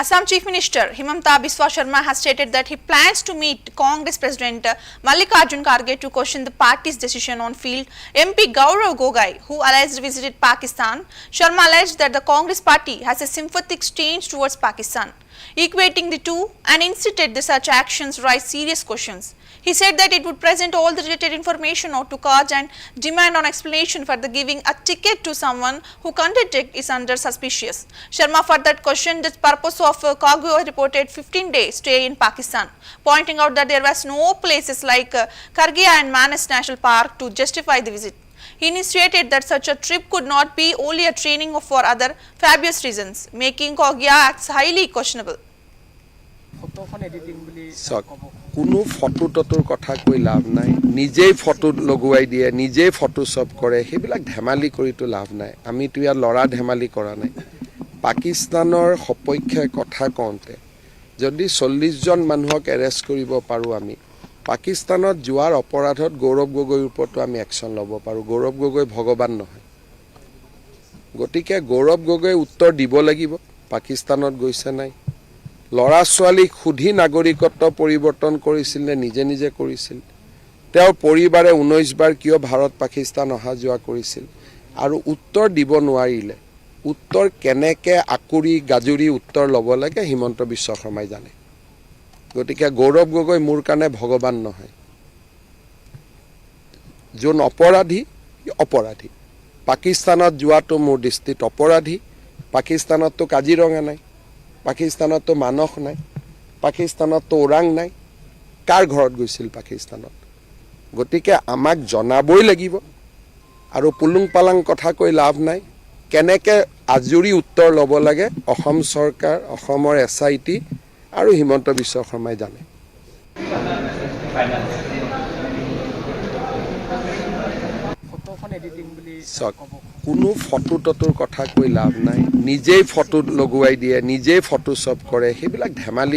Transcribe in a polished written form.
Assam Chief Minister Himanta Biswa Sharma has stated that he plans to meet Congress President Mallikarjun Kharge to question the party's decision on field MP Gaurav Gogai, who allegedly visited Pakistan. Sharma alleged that the Congress party has a sympathetic stance towards Pakistan, equating the two, and insisted that such actions raise serious questions. He said that it would present all the related information out to cards and demand an explanation for the giving a ticket to someone who conducted is under suspicious. Sharma further questioned the purpose of Kharge reported 15-day stay in Pakistan, pointing out that there was no places like Kargia and Manas National Park to justify the visit. He initiated that such a trip could not be only a training for other fabulous reasons, making Kharge acts highly questionable. কোনো photo টটোৰ কথা কৈ লাভ নাই নিজেই photo লগোৱাই দিয়ে নিজেই photo সব কৰে হেবিলাক ধেমালি কৰিটো লাভ নাই আমিতো ইয়াৰ লৰা ধেমালি কৰা নাই পাকিস্তানৰ সপক্ষে কথা কওঁতে যদি 40 জন মানুহক এৰেষ্ট কৰিব পাৰো আমি পাকিস্তানত যোৱাৰ অপৰাধত গৌৰৱ গগৈৰ ওপৰতো আমি একচন ল'ব পাৰো গৌৰৱ গগৈ ভগৱান নহয় গতিকে গৌৰৱ গগৈ উত্তৰ দিব লাগিব পাকিস্তানত গৈছে নাই লৰা ছোৱালীক খুধি নাগৰিকত্ব পৰিৱৰ্তন কৰিছিল নে নিজে নিজে কৰিছিল তেওঁৰ পৰিবাৰে 19 বাৰ কিয় ভাৰত পাকিস্তান অহা যোৱা কৰিছিল আৰু উত্তৰ দিব নোৱাৰিলে উত্তৰ কেনেকে আকুৰি গাজুৰি উত্তৰ ল'ব লাগে হিমন্ত বিশ্ব শৰ্মাই জানে গতিকে গৌৰৱ গগৈ মোৰ কাৰণে ভগৱান নহয় যোন অপৰাধী অপৰাধী পাকিস্তানত যোৱাটো মোৰ দৃষ্টিত অপৰাধী পাকিস্তানততো কাজিৰঙা নাই পাকিস্তানতো মানস নাই পাকিস্তানতো ওৰাং নাই কাৰ ঘৰত গৈছিল পাকিস্তানত গতিকে আমাক জনাবই লাগিব আৰু পুলুং পালাং কথা কৈ লাভ নাই কেনেকে আজুৰি উত্তৰ ল'ব লাগে অসম চৰকাৰ অসমৰ এছআইটি আৰু হিমন্ত বিশ্ব শৰ্মাই জানে কোনো ফটো টটোৰ কথা কৈ লাভ নাই নিজেই ফটো লগোৱাই দিয়ে নিজেই ফটো সব কৰে হেবিলাক ধেমালি